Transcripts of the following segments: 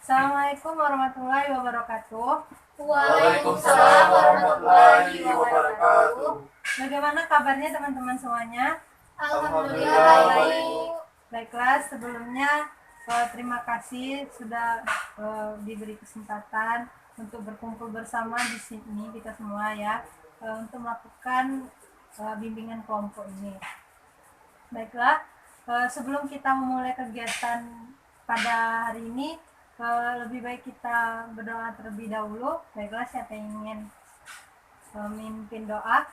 Assalamualaikum warahmatullahi wabarakatuh. Waalaikumsalam warahmatullahi wabarakatuh. Bagaimana kabarnya teman-teman semuanya? Alhamdulillah baik. Baiklah, sebelumnya terima kasih sudah diberi kesempatan untuk berkumpul bersama di sini kita semua ya, untuk melakukan bimbingan kelompok ini. Baiklah, sebelum kita memulai kegiatan pada hari ini, lebih baik kita berdoa terlebih dahulu. Baiklah, siapa yang ingin memimpin doa?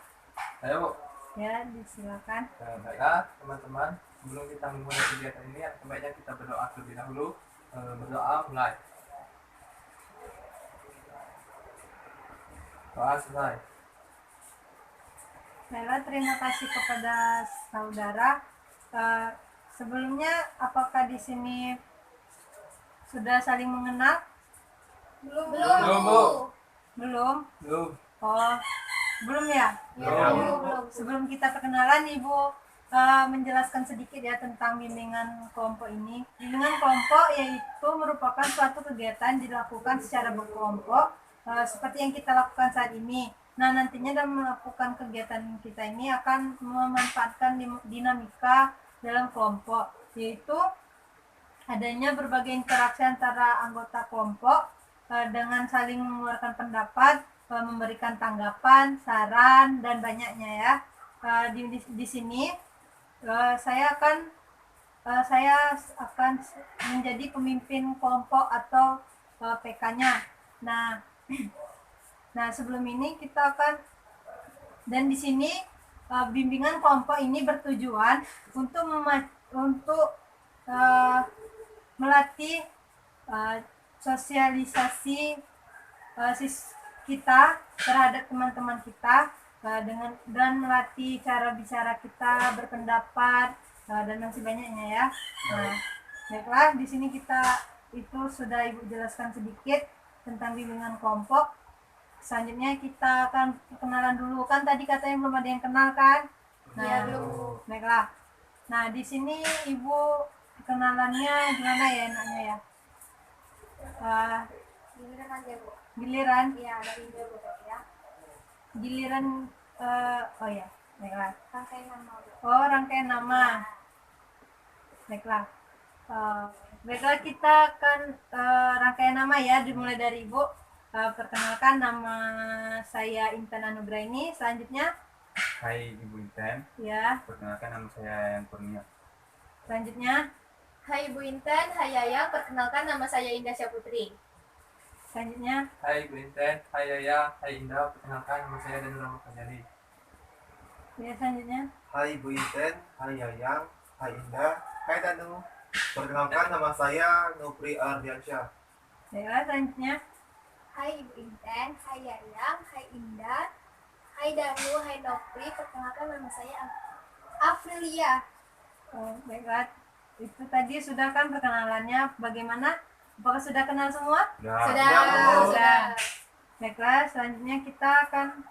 Ayo, Ya, disilakan. baiklah teman-teman. Sebelum kita memulai kegiatan ini, sebaiknya kita berdoa terlebih dahulu. Berdoa mulai. Doa selesai. Baiklah, terima kasih kepada saudara. Sebelumnya, apakah di sini sudah saling mengenal? Belum, Bu. Belum? Belum. Oh, belum ya? Belum. Sebelum kita perkenalan, Ibu menjelaskan sedikit ya tentang bimbingan kelompok ini. Bimbingan kelompok yaitu merupakan suatu kegiatan dilakukan secara berkelompok seperti yang kita lakukan saat ini. Nah, nantinya dalam melakukan kegiatan kita ini akan memanfaatkan dinamika dalam kelompok, yaitu adanya berbagai interaksi antara anggota kelompok dengan saling mengeluarkan pendapat, memberikan tanggapan, saran, dan banyaknya ya. Di sini saya akan menjadi pemimpin kelompok atau PK-nya. Nah, sebelum ini kita akan, dan di sini bimbingan kelompok ini bertujuan untuk melatih sosialisasi kita terhadap teman-teman kita dan melatih cara bicara kita, berpendapat dan masih banyaknya ya. Nah, baiklah, di sini kita itu sudah Ibu jelaskan sedikit tentang bimbingan kelompok. Selanjutnya kita akan kenalan dulu, kan tadi katanya belum ada yang kenal kan? Nah, Ya, belum. Baiklah. Nah, di sini Ibu kenalannya gimana ya enaknya ya? Giliran aja, Bu. Giliran? Iya, dari dia, Bu, ya. Giliran, oh ya, baiklah. Rangkaian nama, Bu. Oh, rangkaian nama. Baiklah. Baiklah, kita akan rangkaian nama ya, dimulai dari Ibu. Perkenalkan, nama saya Intan Anugraini. Selanjutnya, Hai Ibu Inten. ya. Perkenalkan nama saya Yang Kurnia. Selanjutnya, Hai Bu Intan, hai Yayang, perkenalkan nama saya Indah Syaputri. selanjutnya, Hai Ibu Inten, hai Yaya, hai Indah. Perkenalkan nama saya Danu Rama Kanyari. ya selanjutnya, Hai Bu Inten, hai Yayang, hai Indah, hai Danu. Perkenalkan nama saya Nupri Ardiansyah. baiklah selanjutnya, Hai Ibu Intan, hai Yayang, hai Indah, hai Danu, hai Nopri, perkenalkan nama saya Aprilia. baiklah. Itu tadi sudah kan perkenalannya. Bagaimana? Apakah sudah kenal semua? Sudah. Baiklah, selanjutnya kita akan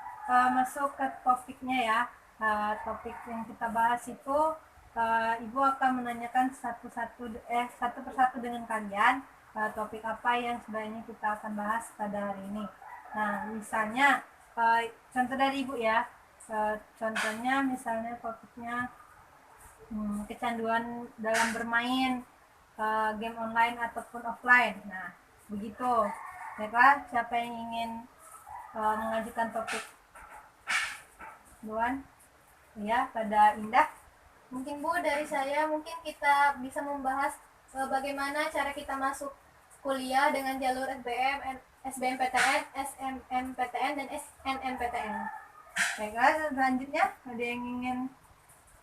masuk ke topiknya ya. Topik yang kita bahas itu, Ibu akan menanyakan satu persatu dengan kalian topik apa yang sebenarnya kita akan bahas pada hari ini. Nah, misalnya contoh dari Ibu ya. Contohnya misalnya topiknya kecanduan dalam bermain game online ataupun offline. Nah, begitu. Baiklah, siapa yang ingin mengajukan topik duluan? Ya, pada Indah. Mungkin Bu, dari saya mungkin kita bisa membahas bagaimana cara kita masuk kuliah dengan jalur SBM, SBMPTN, SMMPTN, dan SNMPTN. Baiklah, selanjutnya ada yang ingin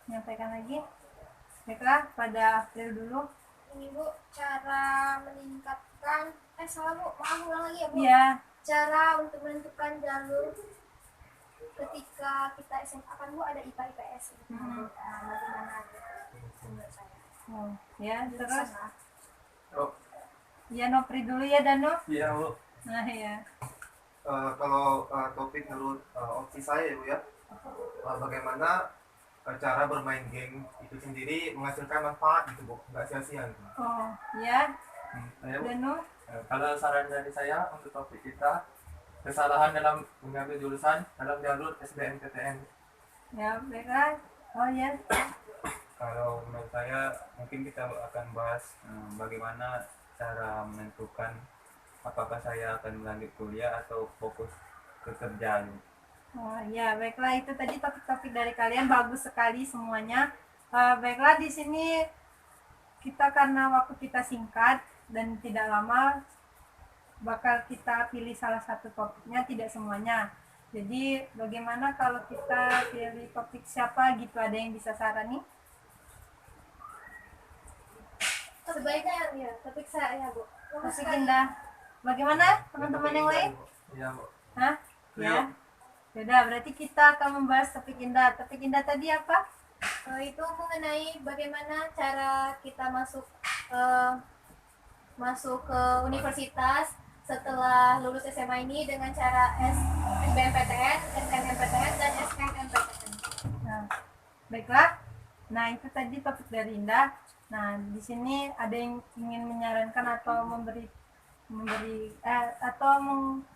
menyampaikan lagi? Baiklah, pada April dulu. Ini Bu, cara meningkatkan salah Bu, maaf ulang lagi ya Bu. Iya. Cara untuk menentukan jalur ketika kita SMA kan Bu ada IPA IPS gitu. Nah, bagaimana gitu menurut saya. Oh, ya, terus Oh, ya Nopri dulu ya Danu. iya Bu. Nah, ya. Kalau topik menurut opsi saya ya Bu ya, bagaimana cara bermain game itu sendiri menghasilkan manfaat gitu Bu, nggak sia-sia gitu. Oh, ya Ayo Bu. Danu. Kalau saran dari saya untuk topik kita, kesalahan dalam mengambil jurusan dalam jalur SBMPTN. Ya, baiklah. Oh ya, Kalau menurut saya mungkin kita akan bahas bagaimana cara menentukan apakah saya akan melanjut kuliah atau fokus ke kerjaan. oh ya, baiklah, itu tadi topik-topik dari kalian bagus sekali semuanya. Baiklah, di sini kita karena waktu kita singkat dan tidak lama, bakal kita pilih salah satu topiknya, tidak semuanya. Jadi bagaimana kalau kita pilih topik siapa gitu, ada yang bisa sarani? Sebaiknya ya topik saya Bu. Topik Indah. Bagaimana teman-teman yang lain? Ya, Bu. Hah? Ya. Sudah, berarti kita akan membahas topik Indah. Topik Indah tadi apa? Itu mengenai bagaimana cara kita masuk ke universitas setelah lulus SMA ini dengan cara SBMPTN, SNMPTN, dan SNMPTN. Nah, baiklah. Nah, itu tadi topik dari Indah. Nah, di sini ada yang ingin menyarankan atau atau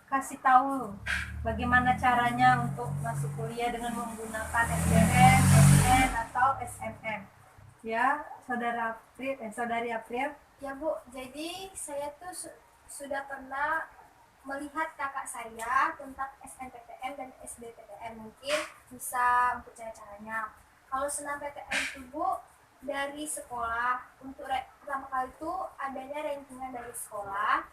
kasih tahu bagaimana caranya untuk masuk kuliah dengan menggunakan SBM, SN atau SNM. Ya, saudari April. Ya Bu, jadi saya tuh sudah pernah melihat kakak saya tentang SNPTN dan SBPTN. Mungkin bisa untuk caranya. Kalau senam PTN itu Bu, dari sekolah, untuk pertama kali itu adanya rankingan dari sekolah,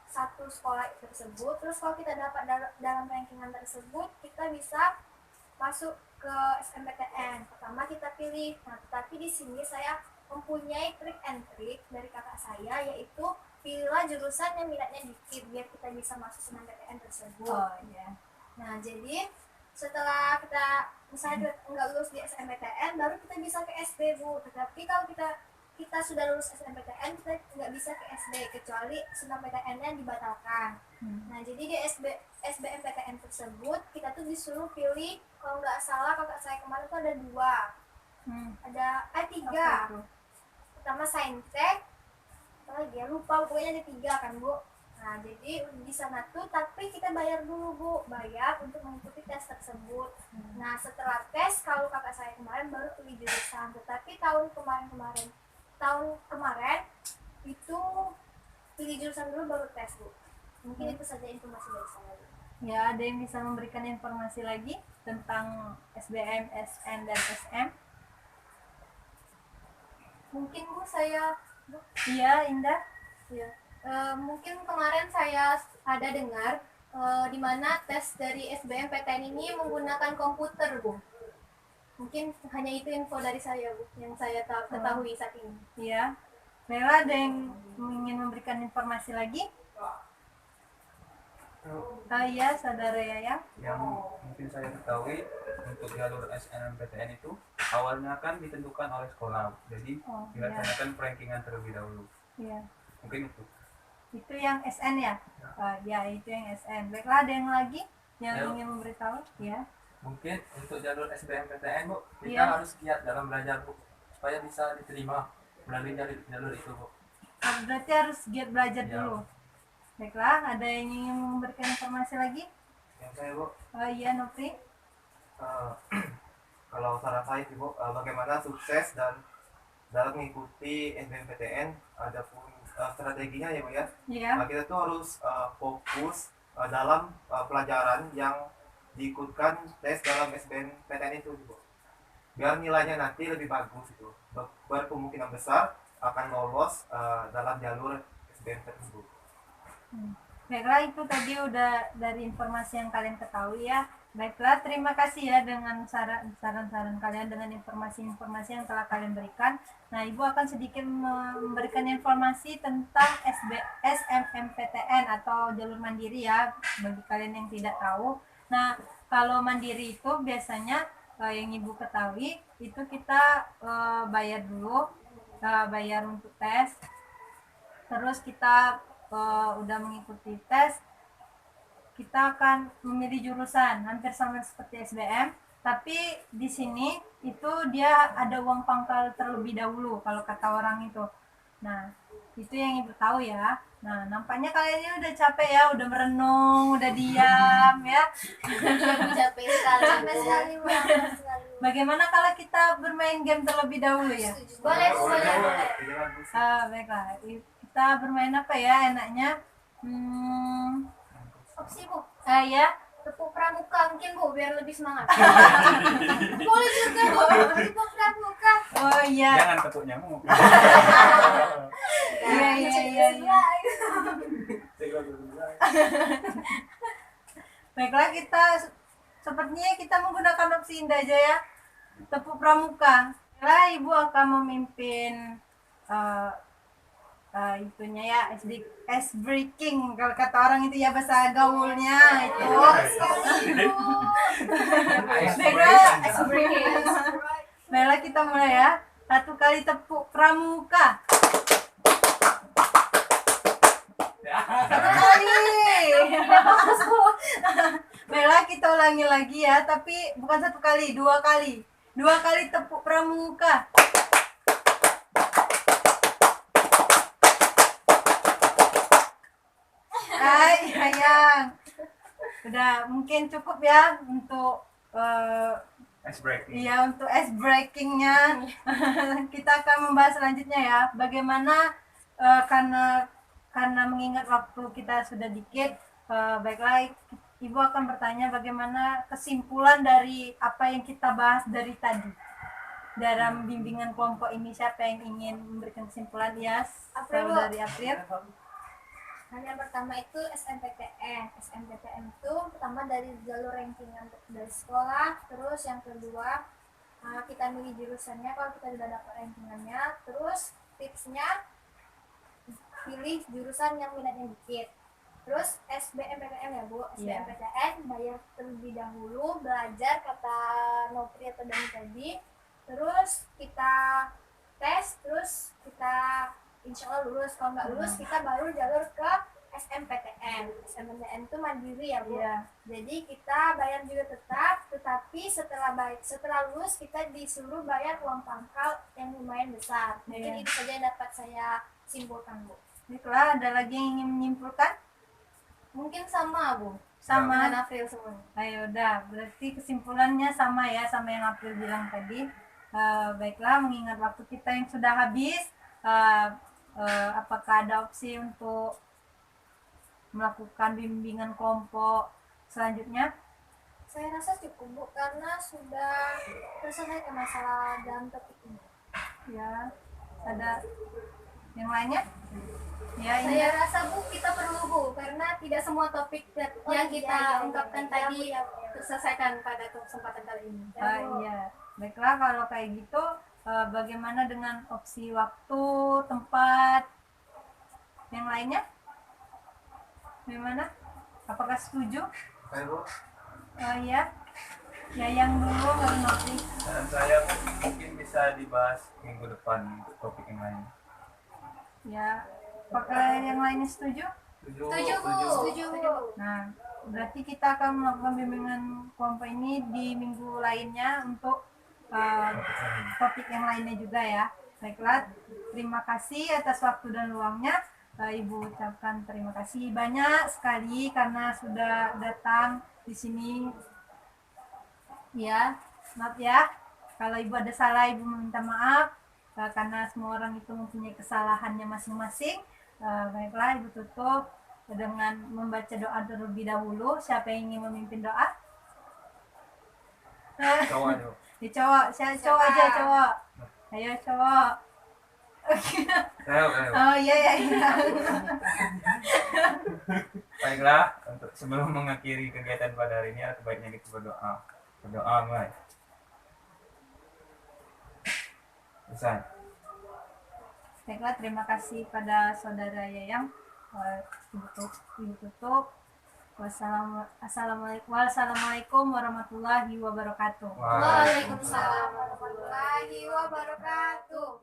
satu sekolah tersebut. Terus kalau kita dapat dalam rankingan tersebut, kita bisa masuk ke SNMPTN. Pertama kita pilih. Nah, tetapi di sini saya mempunyai trik and trik dari kakak saya, yaitu pilihlah jurusan yang minatnya dikit biar kita bisa masuk SNMPTN tersebut. Oh iya. Nah, jadi setelah kita misalnya nggak lulus di SNMPTN, baru kita bisa ke SD Bu. Tetapi kalau kita sudah lulus SNMPTN, kita nggak bisa ke SD kecuali SNMPTN-nya dibatalkan. Nah, jadi di SBMPTN tersebut kita tuh disuruh pilih, kalau nggak salah kakak saya kemarin tuh ada 2, ada tiga. Apa itu? Pertama Saintek, apa lagi ya, lupa, pokoknya ada 3 kan Bu. Nah, jadi di sana tuh tapi kita bayar dulu Bu, bayar untuk mengikuti tes tersebut. Nah, setelah tes, kalau kakak saya kemarin baru pilih jurusan. Tetapi tahun kemarin itu pilih jurusan dulu baru tes Bu. Mungkin itu saja informasi dari saya Bu. Ya, ada yang bisa memberikan informasi lagi tentang SBM, SN, dan SM? Mungkin Bu saya Iya, Indah. ya, mungkin kemarin saya ada dengar di mana tes dari SBMPTN ini menggunakan komputer Bu. Mungkin hanya itu info dari saya Bu yang saya ketahui saat ini. Iya. Bella, ada yang ingin memberikan informasi lagi? Iya, saudara Yaya. Yang mungkin saya ketahui untuk jalur SNMPTN itu awalnya kan ditentukan oleh sekolah, jadi Oh, dilaksanakan rankingan terlebih dahulu. Iya. Mungkin itu. Itu yang SN ya? Ya, itu yang SN. Baiklah, ada yang lagi yang Ya. ingin memberitahu? Ya. Mungkin untuk jalur SBMPTN, Bu, kita Iya. harus giat dalam belajar, Bu, supaya bisa diterima melalui jalur itu, Bu. Berarti harus giat belajar Ya. dulu. Baiklah, ada yang ingin memberikan informasi lagi? Yang saya Bu, Iya, Nopri. eh, kalau saran saya sih Bu, bagaimana sukses dan dalam mengikuti SBMPTN, ada pun strateginya ya Bu ya. Iya. Kita tuh harus fokus dalam pelajaran yang diikutkan tes dalam SBMPTN itu Bu. Biar nilainya nanti lebih bagus itu, berkemungkinan besar akan lolos dalam jalur SBM tersebut. Baiklah, itu tadi udah dari informasi yang kalian ketahui ya. Baiklah, terima kasih ya dengan saran-saran kalian, dengan informasi-informasi yang telah kalian berikan. Nah, Ibu akan sedikit memberikan informasi tentang SNMPTN atau jalur mandiri ya, bagi kalian yang tidak tahu. Nah, kalau mandiri itu biasanya yang Ibu ketahui itu kita bayar dulu, bayar untuk tes. Terus kita udah mengikuti tes, kita akan memilih jurusan hampir sama seperti SBM, tapi di sini itu dia ada uang pangkal terlebih dahulu kalau kata orang itu. Nah, itu yang ibu tahu ya. Nah, nampaknya kalian ini udah capek ya, udah merenung, udah diam ya. Iya, Bu, capek sekali. Capek sekali, Bu. Capek sekali, Bu. Bagaimana kalau kita bermain game terlebih dahulu ya? Boleh, Bu, boleh. Baiklah, kita bermain apa ya enaknya? Opsi, Bu. Ya, Tepuk pramuka mungkin, Bu, biar lebih semangat. Boleh juga, Bu. Tepuk pramuka. oh iya, Jangan tepuk nyamuk. iya. Baiklah, sepertinya kita menggunakan opsi indah aja ya. Tepuk pramuka. Baiklah, ibu akan memimpin itunya ya, ice breaking kalau kata orang itu ya, bahasa gaulnya itu. Baiklah, baiklah, kita mulai ya. 1 kali tepuk pramuka. 1 kali. Baiklah, kita ulangi lagi ya, tapi bukan 1 kali, 2 kali. 2 kali tepuk pramuka. Hai, sayang. Udah, mungkin cukup ya untuk Ice breaking. iya, untuk ice breakingnya. Kita akan membahas selanjutnya ya, bagaimana karena mengingat waktu kita sudah dikit. Baiklah, ibu akan bertanya bagaimana kesimpulan dari apa yang kita bahas dari tadi dalam bimbingan kelompok ini. Siapa yang ingin memberikan kesimpulan? Ya, April, Bu. dari April. Nah, yang pertama itu SNMPTN. SNMPTN itu pertama dari jalur rankingan dari sekolah. Terus yang kedua kita milih jurusannya kalau kita sudah dapat rankingannya. Terus tipsnya pilih jurusan yang minatnya dikit. Terus SBMPTN ya, Bu. Iya. SBMPTN bayar terlebih dahulu, belajar kata Nopri atau Dani tadi. Terus kita tes, terus kita insya Allah lulus. Kalau nggak lulus kita baru jalur ke SMPTN. SMPTN itu mandiri ya, Bu. Iya. Jadi kita bayar juga tetap, tetapi setelah lulus kita disuruh bayar uang pangkal yang lumayan besar. Mungkin Iya. itu saja yang dapat saya simpulkan, Bu. Baiklah, ada lagi yang ingin menyimpulkan? Mungkin sama, Bu. Sama. Dengan April semuanya. Ayo udah, berarti kesimpulannya sama ya, sama yang April bilang tadi. Baiklah, mengingat waktu kita yang sudah habis, apakah ada opsi untuk melakukan bimbingan kelompok selanjutnya? Saya rasa cukup, Bu, karena sudah terselesaikan masalah dalam topik ini. Ya, ada yang lainnya? Ya, ini Saya rasa, Bu, kita perlu, Bu, karena tidak semua topik yang kita ungkapkan tadi terselesaikan pada kesempatan kali ini. iya. Baiklah, kalau kayak gitu, bagaimana dengan opsi waktu, tempat, yang lainnya? Bagaimana? Apakah setuju? Oke, Bu. Ya, yang dulu baru Nopri. Dan saya mungkin bisa dibahas minggu depan untuk topik yang lain. Ya, apakah yang lainnya setuju? Setuju, Bu. Setuju, Bu. Nah, berarti kita akan melakukan bimbingan kelompok ini di minggu lainnya untuk topik yang lainnya juga ya. Baiklah, terima kasih atas waktu dan luangnya. Ibu ucapkan terima kasih banyak sekali karena sudah datang di sini. Ya, maaf ya. Kalau ibu ada salah, ibu meminta maaf karena semua orang itu mempunyai kesalahannya masing-masing. Baiklah, ibu tutup dengan membaca doa terlebih dahulu. Siapa yang ingin memimpin doa? Cowok aja. Ya, cowok, saya cowok aja, cowok. Ayo cowok. Ayo. Oh iya. Baiklah, untuk sebelum mengakhiri kegiatan pada hari ini, sebaiknya kita berdoa. Berdoa, mulai. Bisa. Baiklah, terima kasih pada saudara Yayang. Ibu tutup. Wassalamualaikum warahmatullahi wabarakatuh. Waalaikumsalam warahmatullahi wabarakatuh.